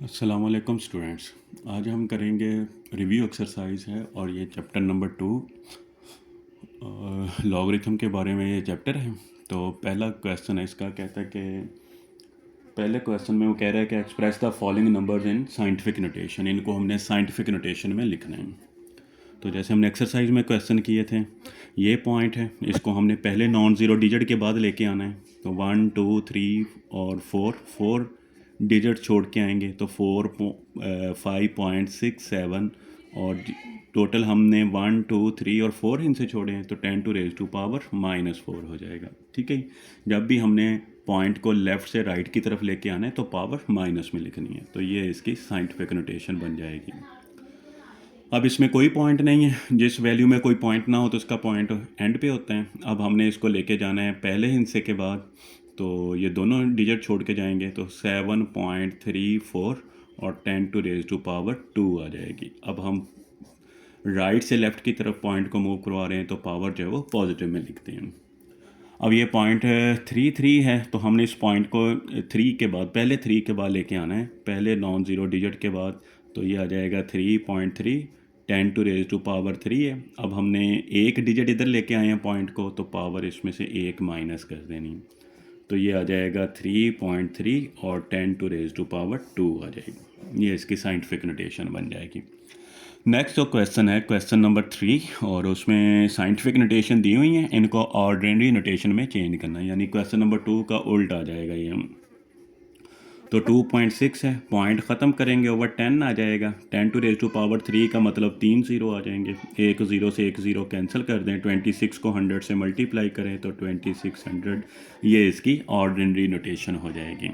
अस्सलाम वालेकुम स्टूडेंट्स। आज हम करेंगे रिव्यू एक्सरसाइज है और ये चैप्टर नंबर 2 लॉगरिथम के बारे में ये चैप्टर है। तो पहला क्वेश्चन है इसका, कहता है कि पहले क्वेश्चन में वो कह रहा है कि express the following numbers in scientific notation. इनको हमने साइंटिफिक नोटेशन में लिखना है। तो जैसे हमने एक्सरसाइज में क्वेश्चन किए थे, ये पॉइंट है, इसको हमने पहले नॉन ज़ीरो डिजिट के बाद लेके आना है। तो 1 2 3 और 4 डिजिट छोड़ के आएंगे तो 5.67 और टोटल हमने 1 2 3 और 4 इनसे छोड़े हैं तो 10⁻⁻⁻4 हो जाएगा। ठीक है, जब भी हमने पॉइंट को लेफ़्ट से राइट की तरफ लेके आना है तो पावर माइनस में लिखनी है। तो ये इसकी साइंटिफिक नोटेशन बन जाएगी। अब इसमें कोई पॉइंट नहीं है, जिस वैल्यू में कोई पॉइंट ना हो तो उसका पॉइंट एंड पे होता है। अब हमने इसको लेके जाना है पहले हिस्से के बाद, तो ये दोनों डिजिट छोड़ के जाएंगे तो 7.34 और 10⁻²2 आ जाएगी। अब हम राइट से लेफ़्ट की तरफ पॉइंट को मूव करवा रहे हैं तो पावर जो है वो पॉजिटिव में लिखते हैं। अब ये पॉइंट 3 है तो हमने इस पॉइंट को 3 के बाद, पहले 3 के बाद लेके आना है, पहले नॉन ज़ीरो डिजिट के बाद। तो ये आ जाएगा 3.3, 10⁻³ है। अब हमने एक डिजिट इधर लेके आए हैं पॉइंट को, तो पावर इसमें से एक माइनस कर देनी। तो ये आ जाएगा 3.3 और 10⁻² आ जाएगी। ये इसकी साइंटिफिक नोटेशन बन जाएगी। नेक्स्ट जो क्वेश्चन है, क्वेश्चन नंबर 3, और उसमें साइंटिफिक नोटेशन दी हुई हैं, इनको ऑर्डिनरी नोटेशन में चेंज करना है, यानी क्वेश्चन नंबर 2 का उल्टा आ जाएगा ये। तो 2.6 है, पॉइंट ख़त्म करेंगे ओवर 10 आ जाएगा। 10⁻³ का मतलब 3 ज़ीरो आ जाएंगे। एक ज़ीरो से एक ज़ीरो कैंसिल कर दें, 26 को 100 से मल्टीप्लाई करें तो 2600। ये इसकी ऑर्डिनरी नोटेशन हो जाएगी।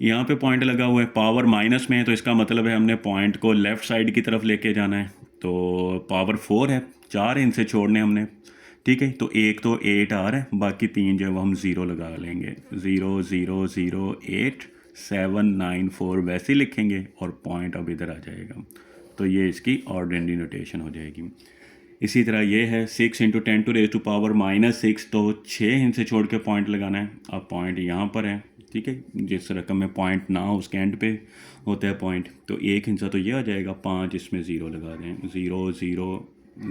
यहाँ पे पॉइंट लगा हुआ है, पावर माइनस में है, तो इसका मतलब है हमने पॉइंट को लेफ़्ट साइड की तरफ लेके जाना है। तो पावर 4 है, 4 इनसे छोड़ने हमने। ठीक है, तो एक तो 8 आ रहा है, बाकी 3 जो है वो हम ज़ीरो लगा लेंगे। 0 0 0 8 7 9 4 वैसे ही लिखेंगे और पॉइंट अब इधर आ जाएगा। तो ये इसकी ऑर्डिनरी नोटेशन हो जाएगी। इसी तरह ये है 6 × 10⁻⁻6, तो 6 इनसे छोड़ के पॉइंट लगाना है। अब पॉइंट यहाँ पर है, ठीक है, जिस रकम में पॉइंट ना हो उसके एंड पे होता है पॉइंट। तो एक हिस्सा तो ये आ जाएगा, 5 इसमें ज़ीरो लगा दें, 0 0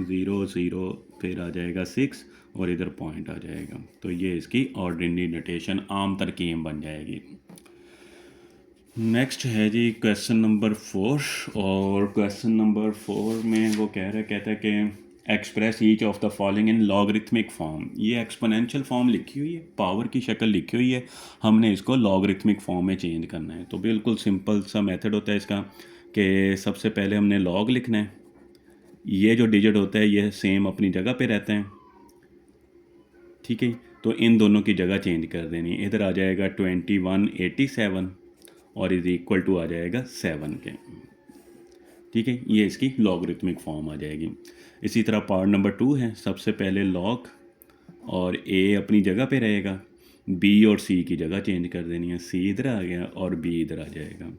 0 0, फिर आ जाएगा 6 और इधर पॉइंट आ जाएगा। तो ये इसकी ऑर्डिनरी नोटेशन आम तरकीब बन जाएगी। नेक्स्ट है जी क्वेश्चन नंबर 4, और क्वेश्चन नंबर 4 में वो कहता है कि express each of the following in logarithmic form. ये एक्सपोनेंशियल फॉर्म लिखी हुई है, पावर की शक्ल लिखी हुई है, हमने इसको लॉगरिथमिक फॉर्म में चेंज करना है। तो बिल्कुल सिंपल सा मेथड होता है इसका कि सबसे पहले हमने लॉग लिखना है। ये जो डिजिट होता है ये सेम अपनी जगह पे रहते हैं, ठीक है, तो इन दोनों की जगह चेंज कर देनी। इधर आ जाएगा 2187 और इज इक्वल टू आ जाएगा 7 के। ठीक है, ये इसकी लॉगरिथमिक फॉर्म आ जाएगी। इसी तरह पार्ट नंबर 2 है, सबसे पहले लॉग और ए अपनी जगह पे रहेगा, बी और सी की जगह चेंज कर देनी है। सी इधर आ गया और बी इधर आ जाएगा,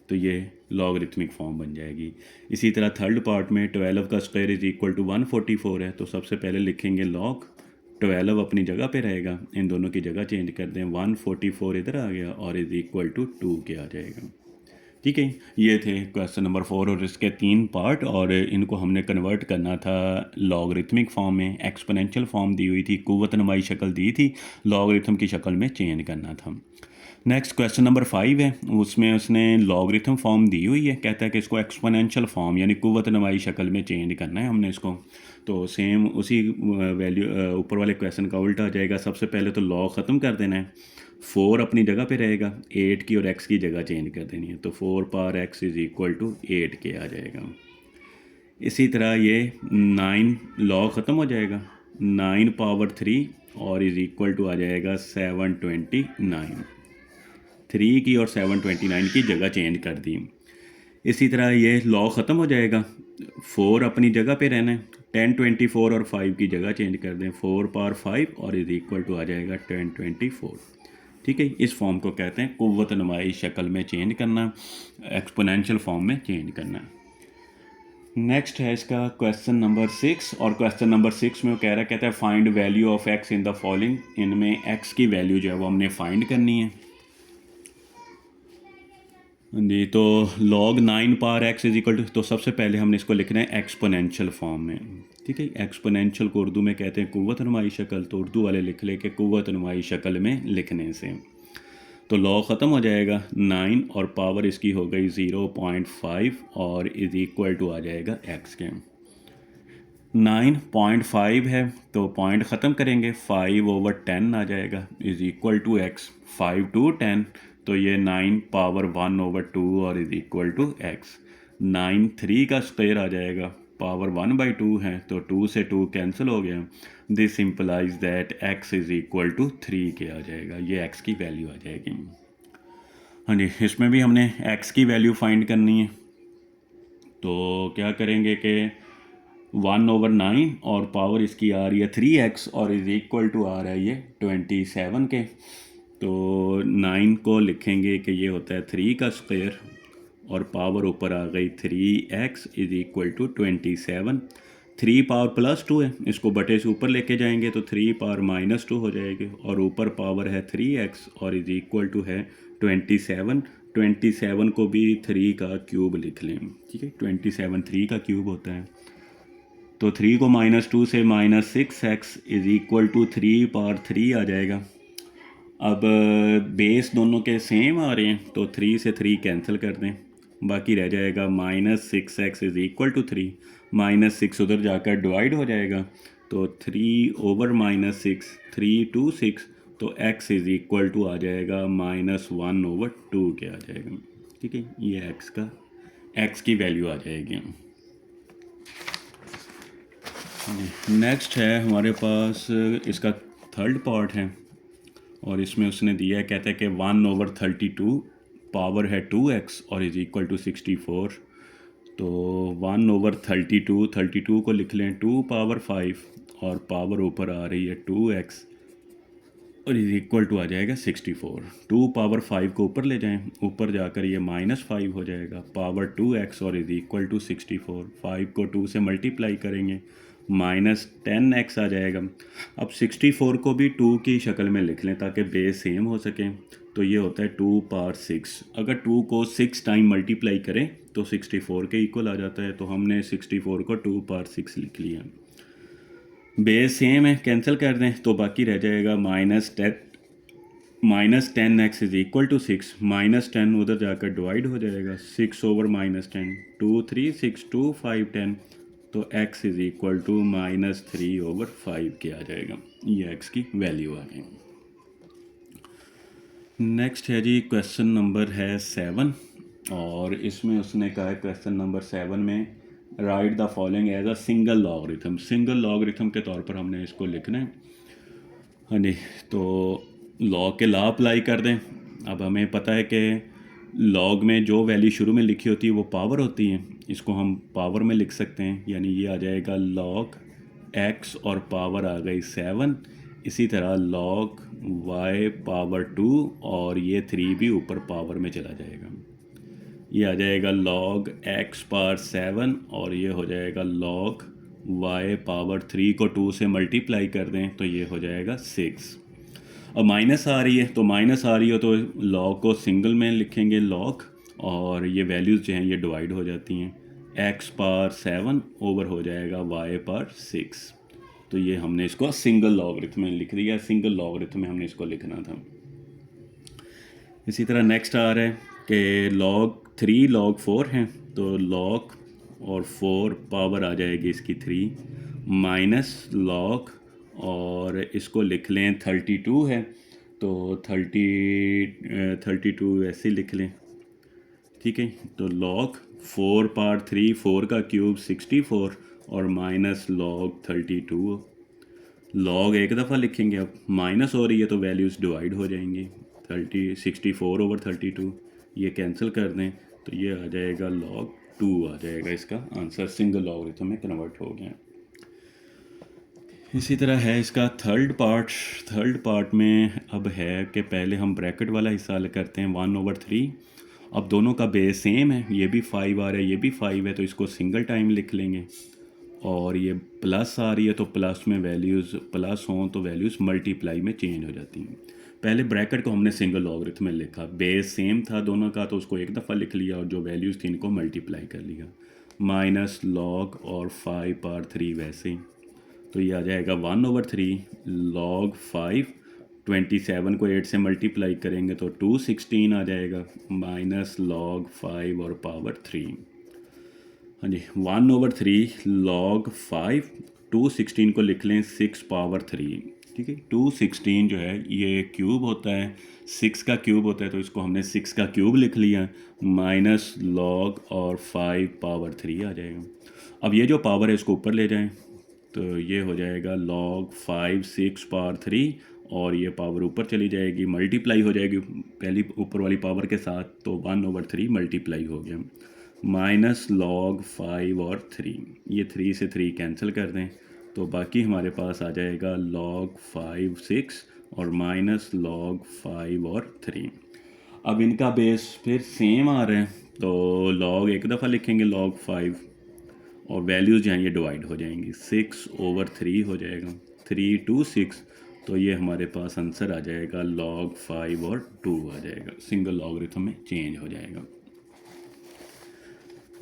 तो ये लॉगरिथमिक फॉर्म बन जाएगी। इसी तरह थर्ड पार्ट में 12 का स्क्वायर इज इक्वल टू 144 है, तो सबसे पहले लिखेंगे लॉग, 12 अपनी जगह पे रहेगा, इन दोनों की जगह चेंज कर दें, 144 इधर आ गया और इज इक्वल टू 2 के आ जाएगा। ठीक है, ये थे क्वेश्चन नंबर 4 और इसके 3 पार्ट, और इनको हमने कन्वर्ट करना था लॉगरिथमिक फॉर्म में। एक्सपोनेंशियल फॉर्म दी हुई थी, कुव्वत नमाई शक्ल दी थी, लॉगरिथम की शक्ल में चेंज करना था। नेक्स्ट क्वेश्चन नंबर 5 है, उसमें उसने लॉगरिथम फॉर्म दी हुई है, कहता है कि इसको एक्सपोनेंशियल फॉर्म यानी कुव्वत नमाई शक्ल में चेंज करना है हमने इसको। तो सेम उसी वैल्यू ऊपर वाले क्वेश्चन का उल्टा आ जाएगा। सबसे पहले तो लॉग ख़त्म कर देना है, 4 अपनी जगह पे रहेगा, 8 की और x की जगह चेंज कर देनी है, तो 4 power x is equal to 8 के आ जाएगा। इसी तरह ये 9 लॉग ख़त्म हो जाएगा, 9 पावर 3 और इज़ इक्वल टू आ जाएगा 729। 3 की और 729 की जगह चेंज कर दी। इसी तरह ये लॉग ख़त्म हो जाएगा, 4 अपनी जगह पे रहना है, 1024 और 5 की जगह चेंज कर दें, 4 पावर 5 और इज़ इक्वल टू आ जाएगा 1024। ठीक है, इस फॉर्म को कहते हैं कुव्वत नमाई शक्ल में चेंज करना, एक्सपोनेंशियल फॉर्म में चेंज करना। नेक्स्ट है इसका क्वेश्चन नंबर 6, और क्वेश्चन नंबर 6 में वो कहता है find value of x in the following. इनमें एक्स की वैल्यू जो है वो हमने फाइंड करनी है। जी, तो log 9 power x is equal to, तो सबसे पहले हमने इसको लिखना है एक्सपोनेंशियल फॉर्म में। ठीक है, एक्सपोनेंशियल को उर्दू में कहते हैं कुव्वत नुमाई शक्ल, तो उर्दू वाले लिख ले के कुव्वत नुमाई शक्ल में लिखने से तो लॉ ख़त्म हो जाएगा 9 और पावर इसकी हो गई 0.5 और इज इक्वल टू आ जाएगा x के 9.5 है तो पॉइंट ख़त्म करेंगे 5/10 आ जाएगा is equal to x 5 to 10 तो ये 9 पावर 1/2 और इज़ इक्वल टू x 9 3 का स्क्वायर आ जाएगा पावर 1/2 है तो 2 से 2 कैंसिल हो गया। This implies that x is equal to 3 के आ जाएगा, ये x की वैल्यू आ जाएगी। हाँ जी, इसमें भी हमने x की वैल्यू फाइंड करनी है तो क्या करेंगे कि 1/9 और पावर इसकी आ रही है 3x और इज़ इक्वल टू आ रहा है ये 27 के, तो 9 को लिखेंगे कि ये होता है 3 का स्क्वायर और पावर ऊपर आ गई 3x is equal to 27। 3 power +2 है, इसको बटे से ऊपर लेके जाएंगे तो 3 पावर -2 हो जाएगी और ऊपर पावर है 3x और इज़ इक्वल टू है 27। 27 को भी 3 का क्यूब लिख लें। ठीक है, 27 3 का क्यूब होता है तो 3 को -2 से -6x is equal to 3 power 3 आ जाएगा। अब बेस दोनों के सेम आ रहे हैं तो 3 से 3 कैंसिल कर दें, बाकी रह जाएगा -6x इज़ इक्वल टू 3, -6 उधर जाकर डिवाइड हो जाएगा तो 3/-6 3 to 6 तो x इज़ इक्वल टू आ जाएगा -1/2 के आ जाएगा। ठीक है, ये x की वैल्यू आ जाएगी। नेक्स्ट है हमारे पास इसका थर्ड पार्ट है और इसमें उसने दिया है, कहता है कि 1/32 पावर है 2x और इज़ इक्वल टू 64। तो 1/32 को लिख लें 2 पावर 5 और पावर ऊपर आ रही है 2x और इज़ इक्वल टू आ जाएगा 64। 2 पावर 5 को ऊपर ले जाएं, ऊपर जाकर ये -5 हो जाएगा, पावर 2x और इज़ इक्वल टू 64। 5 को 2 से मल्टीप्लाई करेंगे -10x आ जाएगा। अब 64 को भी 2 की शक्ल में लिख लें ताकि बेस सेम हो सके, तो ये होता है 2 पावर 6। अगर 2 को 6 टाइम मल्टीप्लाई करें तो 64 के इक्वल आ जाता है, तो हमने 64 को 2 पावर 6 लिख लिया। बेस सेम है, कैंसिल कर दें तो बाकी रह जाएगा -10x इज़ इक्वल टू 6, -10 उधर जाकर डिवाइड हो जाएगा 6/-10 2 3 6 2 5 10 तो x इज़ इक्वल टू -3/5 के आ जाएगा, ये x की वैल्यू आ गई। नेक्स्ट है जी क्वेश्चन नंबर है 7 और इसमें उसने कहा है क्वेश्चन नंबर 7 में write the following as a single logarithm. Single logarithm के तौर पर हमने इसको लिखना है। हाँ जी, तो लॉग के लॉ अप्लाई कर दें। अब हमें पता है कि लॉग में जो वैल्यू शुरू में लिखी होती है वो पावर होती है, इसको हम पावर में लिख सकते हैं, यानी ये आ जाएगा लॉग x और पावर आ गई 7। इसी तरह लॉग y पावर 2 और ये 3 भी ऊपर पावर में चला जाएगा, ये आ जाएगा लॉग x पावर 7 और ये हो जाएगा लॉग y पावर 3 को 2 से मल्टीप्लाई कर दें तो ये हो जाएगा 6। अब माइनस आ रही है तो माइनस आ रही हो तो लॉग को सिंगल में लिखेंगे लॉग और ये वैल्यूज़ जो हैं ये डिवाइड हो जाती हैं, x पावर 7 ओवर हो जाएगा y पावर 6। तो ये हमने इसको सिंगल लॉगरिथम में लिख दिया, सिंगल लॉगरिथम में हमने इसको लिखना था। इसी तरह नेक्स्ट आ रहा है कि लॉग 3 log 4 हैं तो लॉग और 4 पावर आ जाएगी इसकी 3 माइनस लॉग और इसको लिख लें 32 है तो 32 ऐसे लिख लें। ठीक है, तो लॉग 4 पावर 3 4 का क्यूब 64 और माइनस लॉग 32। लॉग एक दफ़ा लिखेंगे, अब माइनस हो रही है तो वैल्यूज़ डिवाइड हो जाएंगी, 64/32 ये कैंसिल कर दें तो ये आ जाएगा log 2 आ जाएगा, इसका आंसर सिंगल लॉगरिथम में कन्वर्ट हो गया। इसी तरह है इसका थर्ड पार्ट में अब है कि पहले हम ब्रैकेट वाला हिस्सा हल करते हैं 1/3। अब दोनों का बेस सेम है, ये भी 5 आ रहा है ये भी 5 है तो इसको सिंगल टाइम लिख लेंगे और ये प्लस आ रही है तो प्लस में वैल्यूज़ प्लस हों तो वैल्यूज़ मल्टीप्लाई में चेंज हो जाती हैं। पहले ब्रैकेट को हमने सिंगल लॉगरिथम में लिखा, बेस सेम था दोनों का तो उसको एक दफ़ा लिख लिया और जो वैल्यूज़ थी इनको मल्टीप्लाई कर लिया, माइनस लॉग और 5/3 वैसे ही, तो ये आ जाएगा 1/3 log 5। 27 को 8 से मल्टीप्लाई करेंगे तो 216 आ जाएगा, माइनस log 5 और पावर 3। हाँ जी, 1/3 log 5, 216 को लिख लें 6/3, ठीक है। 216 जो है ये क्यूब होता है, 6 का क्यूब होता है तो इसको हमने 6 का क्यूब लिख लिया, माइनस log और 5/3 आ जाएगा। अब ये जो पावर है इसको ऊपर ले जाएं तो ये हो जाएगा log 5 6/3 और ये पावर ऊपर चली जाएगी, मल्टीप्लाई हो जाएगी पहली ऊपर वाली पावर के साथ, तो 1/3 मल्टीप्लाई हो गया, माइनस log 5 और 3, ये 3 से 3 कैंसिल कर दें तो बाकी हमारे पास आ जाएगा log 5 6 और माइनस log 5 और 3। अब इनका बेस फिर सेम आ रहा है तो log एक दफ़ा लिखेंगे log 5 और वैल्यूज़ जो हैं ये डिवाइड हो जाएंगी, 6/3 हो जाएगा, 3 2 6, तो ये हमारे पास आंसर आ जाएगा log 5 और 2 आ जाएगा, सिंगल लॉगरिथम में चेंज हो जाएगा।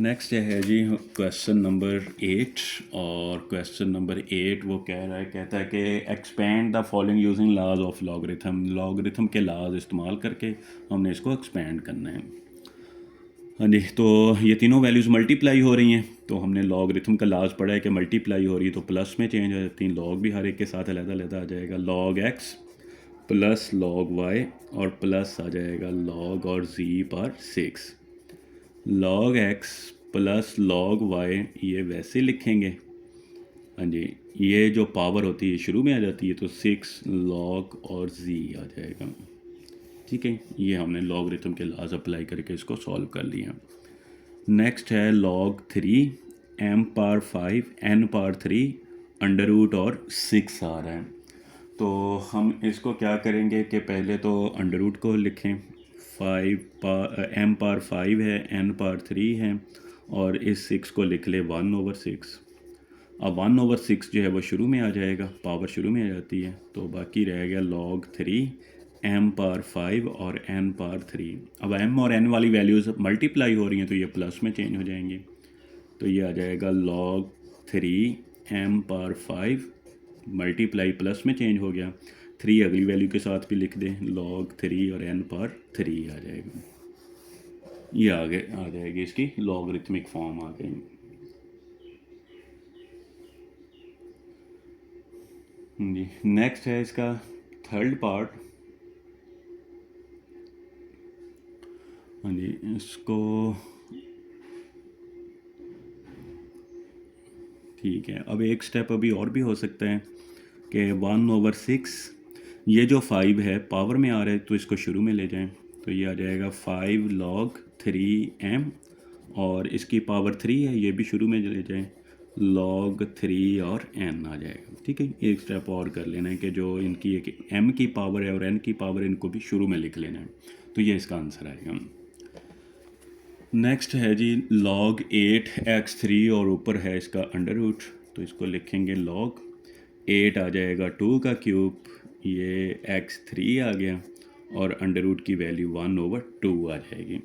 नेक्स्ट है जी क्वेश्चन नंबर 8, और क्वेश्चन नंबर 8 वो कह रहा है, कहता है कि expand the following using laws of logarithm, logarithm के लॉज इस्तेमाल करके हमने इसको एक्सपेंड करना है। हाँ जी, तो ये तीनों वैल्यूज़ मल्टीप्लाई हो रही हैं तो हमने लॉगरिथम का लॉज पढ़ा है कि मल्टीप्लाई हो रही है तो प्लस में चेंज हो जाती हैं, लॉग भी हर एक के साथ अलग-अलग आ जाएगा, log x plus log y और प्लस आ जाएगा log और z/6, log x plus log y ये वैसे लिखेंगे। हाँ जी, ये जो पावर होती है शुरू में आ जाती है तो 6 log और z आ जाएगा, ठीक है। ये हमने लॉगरिथम के लॉज अप्लाई करके इसको सॉल्व कर लिया। नेक्स्ट है log 3 m/5 n/3 under root और 6 आ रहा है, तो हम इसको क्या करेंगे कि पहले तो अंडर रूट को लिखें, m/5 है, n/3 है और इस 6 को लिख ले 1/6। अब 1/6 जो है वो शुरू में आ जाएगा, पावर शुरू में आ जाती है तो बाकी रह गया log 3 m/5 और n/3। अब m और n वाली वैल्यूज़ मल्टीप्लाई हो रही हैं तो ये प्लस में चेंज हो जाएंगी, तो ये आ जाएगा log 3 m/5 मल्टीप्लाई प्लस में चेंज हो गया, 3 अगली वैल्यू के साथ भी लिख दें, log 3 और n/3 आ जाएगा, ये आगे आ जाएगी इसकी लॉगरिथमिक फॉर्म आ गई। जी, नेक्स्ट है इसका थर्ड पार्ट। हाँ जी, इसको ठीक है, अब एक स्टेप अभी और भी हो सकता है कि 1/6, ये जो 5 है पावर में आ रहा है तो इसको शुरू में ले जाएं तो ये आ जाएगा 5 log 3m और इसकी पावर 3 है, ये भी शुरू में ले जाएं, log 3 और n आ जाएगा, ठीक है। एक स्टेप और कर लेना है कि जो इनकी एक m की पावर है और n की पावर इनको भी शुरू में लिख लेना है, तो ये इसका आंसर आएगा। नेक्स्ट है जी log 8x3 और ऊपर है इसका अंडर रूट, तो इसको लिखेंगे log 8 आ जाएगा 2 का क्यूब, ये x3 आ गया और अंडर रूट की वैल्यू 1/2 आ जाएगी।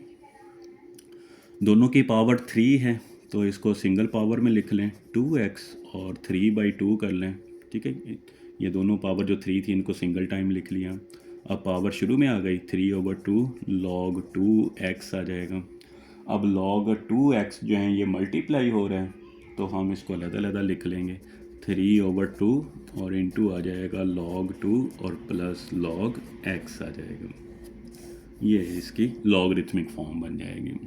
दोनों की पावर 3 है तो इसको सिंगल पावर में लिख लें 2x और 3/2 कर लें, ठीक है। ये दोनों पावर जो 3 थी इनको सिंगल टाइम लिख लिया, अब पावर शुरू में आ गई 3/2 log 2x आ जाएगा। अब log 2x जो है ये मल्टीप्लाई हो रहा है तो हम इसको अलग-अलग लिख लेंगे, 3/2 और इनटू आ जाएगा log 2 और प्लस log x आ जाएगा, ये इसकी लॉगरिथमिक फॉर्म बन जाएगी।